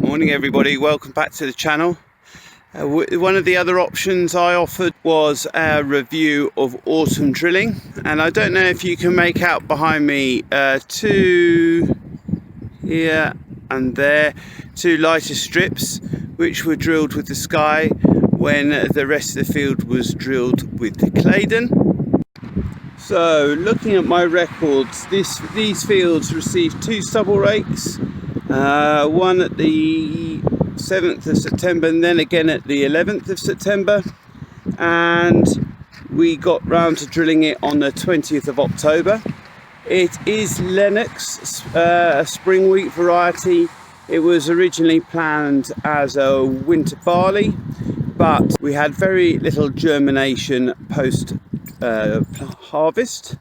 Morning everybody, welcome back to the channel. One of the other options I offered was a review of autumn drilling, and I don't know if you can make out behind me two here and there, two lighter strips which were drilled with the Sky when the rest of the field was drilled with the Claydon. So looking at my records, these fields received two stubble rakes, one at the 7th of September and then again at the 11th of September, and we got round to drilling it on the 20th of October. It is Lennox, a spring wheat variety. It was originally planned as a winter barley, but we had very little germination post harvest,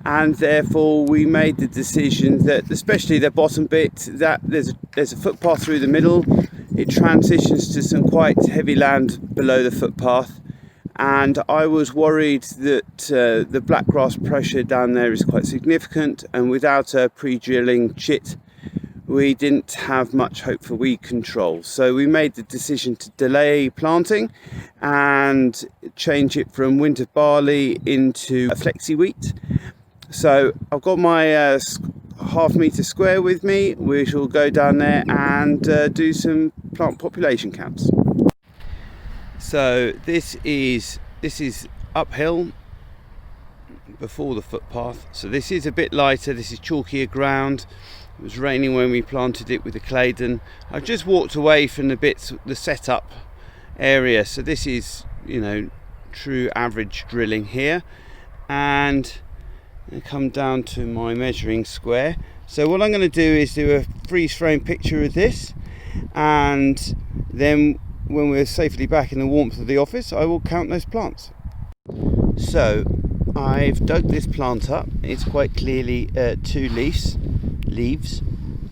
and therefore we made the decision that, especially the bottom bit, that there's a footpath through the middle. It transitions to some quite heavy land below the footpath, and I was worried that the blackgrass pressure down there is quite significant, and without a pre-drilling chit we didn't have much hope for weed control. So we made the decision to delay planting and change it from winter barley into a flexi wheat. So I've got my half metre square with me, which will go down there and do some plant population counts. So this is uphill before the footpath, so this is a bit lighter, this is chalkier ground. It was raining when we planted it with the Claydon. I've just walked away from the setup area, so this is, you know, true average drilling here, and I come down to my measuring square. So what I'm going to do is do a freeze frame picture of this, and then when we're safely back in the warmth of the office I will count those plants. So I've dug this plant up. It's quite clearly two leaves.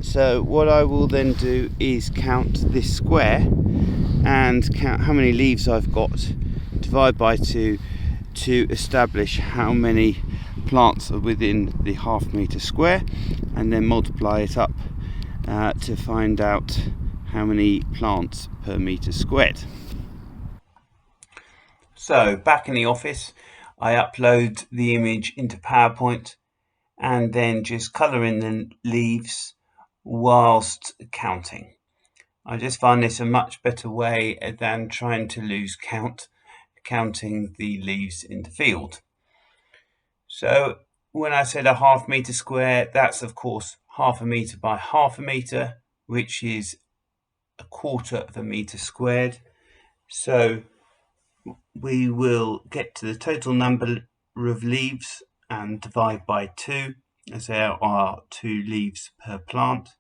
So what I will then do is count this square and count how many leaves I've got, divide by 2 to establish how many plants are within the half metre square, and then multiply it up to find out how many plants per metre squared. So back in the office, I upload the image into PowerPoint and then just colour in the leaves whilst counting. I just find this a much better way than trying to lose count counting the leaves in the field. So when I said a half metre square, that's of course half a metre by half a metre, which is a quarter of a metre squared. So we will get to the total number of leaves and divide by 2, as there are 2 leaves per plant,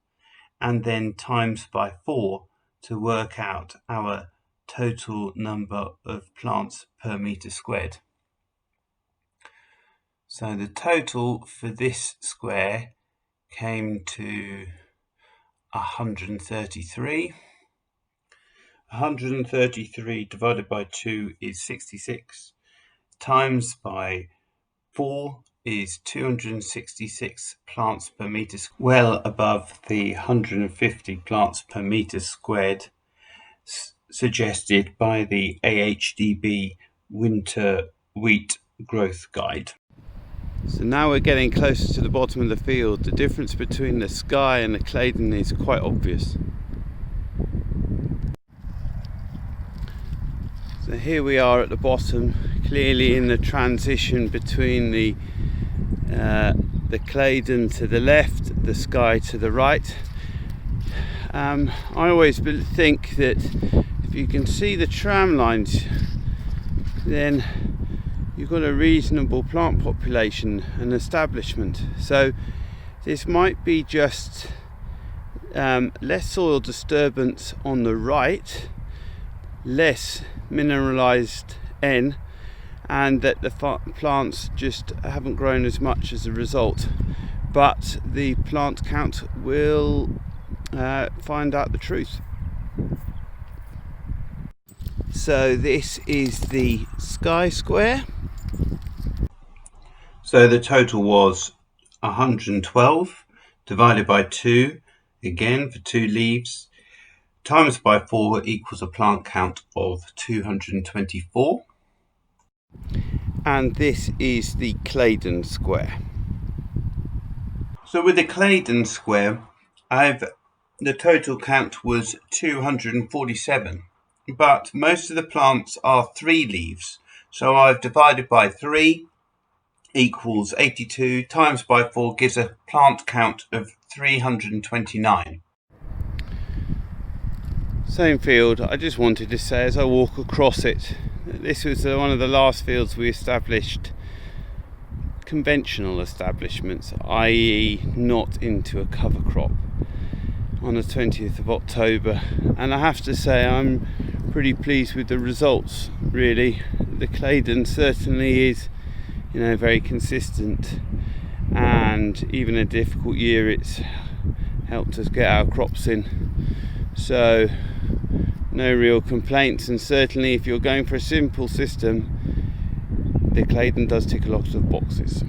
and then times by 4 to work out our total number of plants per metre squared. So the total for this square came to 133. 133 divided by 2 is 66, times by 4 is 266 plants per metre, well above the 150 plants per metre squared suggested by the AHDB Winter Wheat Growth Guide. So now we're getting closer to the bottom of the field. The difference between the Sky and the Claydon is quite obvious. So here we are at the bottom, clearly in the transition between the Claydon to the left, the Sky to the right. I always think that if you can see the tram lines, then you've got a reasonable plant population and establishment. So this might be just less soil disturbance on the right, less mineralized N, and that the plants just haven't grown as much as a result, but the plant count will find out the truth. So this is the Sky square. So the total was 112 divided by 2, again for 2 leaves, times by 4 equals a plant count of 224. And this is the Claydon square. So with the Claydon square, the total count was 247, but most of the plants are 3 leaves. So I've divided by 3 equals 82, times by 4 gives a plant count of 329. Same field. I just wanted to say as I walk across it, this was one of the last fields we established conventional establishments, i.e. not into a cover crop, on the 20th of October, and I have to say I'm pretty pleased with the results. Really, the Claydon certainly is, very consistent, and even a difficult year it's helped us get our crops in, so no real complaints. And certainly if you're going for a simple system, the Claydon does tick a lot of boxes.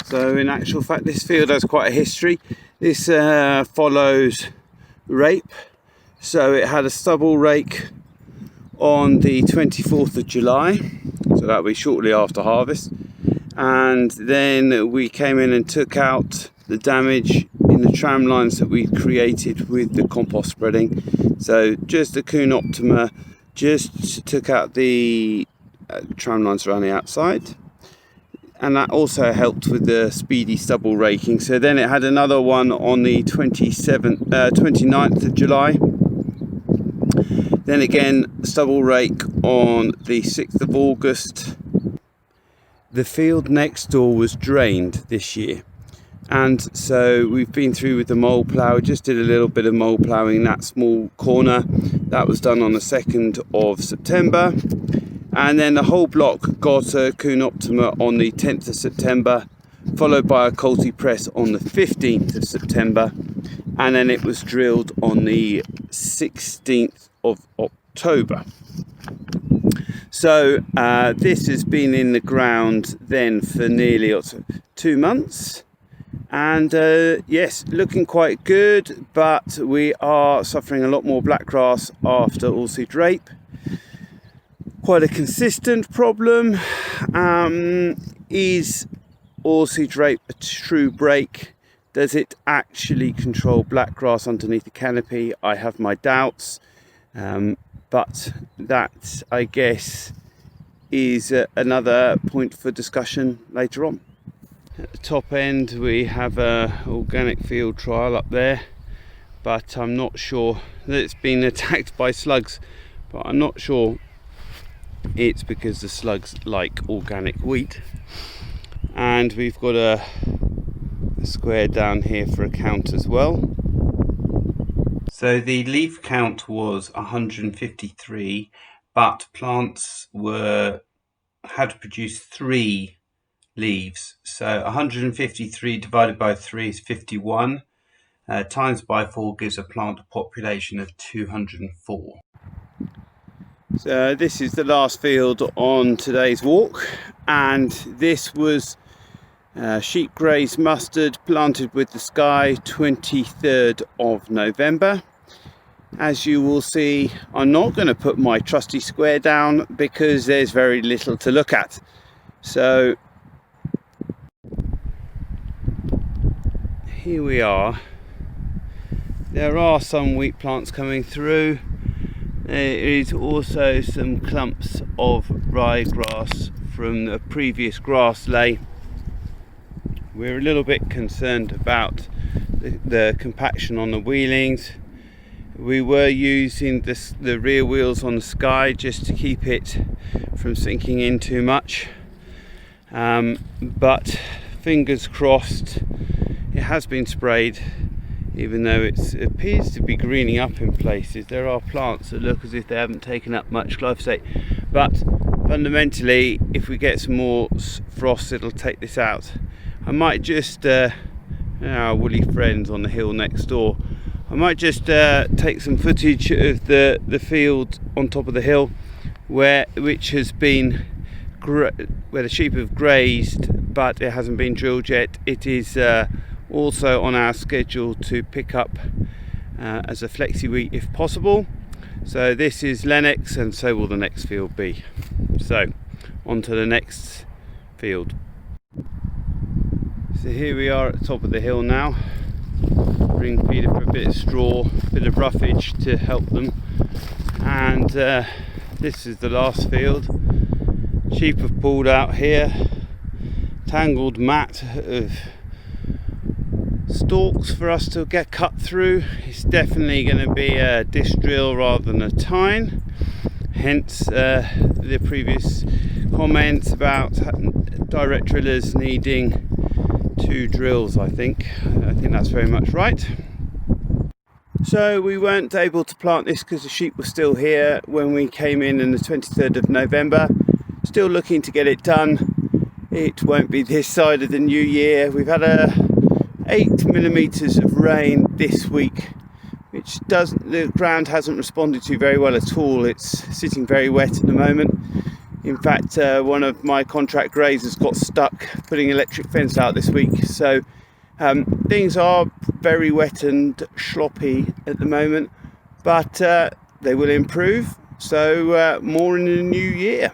So in actual fact this field has quite a history. This follows rape, so it had a stubble rake on the 24th of July, so that'll be shortly after harvest, and then we came in and took out the damage in the tram lines that we created with the compost spreading. So just the Kuhn Optima just took out the tram lines around the outside, and that also helped with the speedy stubble raking. So then it had another one on the 29th of July, then again stubble rake on the 6th of August. The field next door was drained this year, and so we've been through with the mole plough. Just did a little bit of mole ploughing in that small corner. That was done on the 2nd of September, and then the whole block got a Kuhn Optima on the 10th of September, followed by a Colty press on the 15th of September, and then it was drilled on the 16th of October. So this has been in the ground then for nearly 2 months, and yes, looking quite good, but we are suffering a lot more blackgrass after oilseed rape. Quite a consistent problem. Is oilseed rape a true break? Does it actually control blackgrass underneath the canopy? I have my doubts, but that, I guess, is another point for discussion later on. At the top end we have a organic field trial up there, but I'm not sure that it's been attacked by slugs, but I'm not sure it's because the slugs like organic wheat. And we've got a square down here for a count as well. So the leaf count was 153, but plants had produced 3 leaves. So 153 divided by 3 is 51. Times by 4 gives a plant population of 204. So this is the last field on today's walk, and this was sheep graze mustard planted with the sky 23rd of November. As you will see, I'm not going to put my trusty square down because there's very little to look at. So here we are. There are some wheat plants coming through. There is also some clumps of ryegrass from the previous grass lay. We're a little bit concerned about the compaction on the wheelings. We were using the rear wheels on the sky just to keep it from sinking in too much, but fingers crossed. It has been sprayed, even though it appears to be greening up in places. There are plants that look as if they haven't taken up much glyphosate, but fundamentally if we get some more frost it'll take this out. I might just, our woolly friends on the hill next door, I might just take some footage of the field on top of the hill which has been where the sheep have grazed, but it hasn't been drilled yet. It is also on our schedule to pick up as a flexi wheat if possible. So this is Lennox, and so will the next field be. So on to the next field. So here we are at the top of the hill now. Bring feeder for a bit of straw, a bit of roughage to help them, and this is the last field. Sheep have pulled out here, tangled mat of stalks for us to get cut through. It's definitely going to be a disc drill rather than a tine, hence the previous comments about direct drillers needing 2 drills. I think that's very much right. So we weren't able to plant this because the sheep were still here when we came in on the 23rd of November. Still looking to get it done. It won't be this side of the new year. We've had 8 millimeters of rain this week, which the ground hasn't responded to very well at all. It's sitting very wet at the moment. In fact, one of my contract grazers got stuck putting electric fence out this week. So things are very wet and sloppy at the moment, but they will improve. So more in the new year.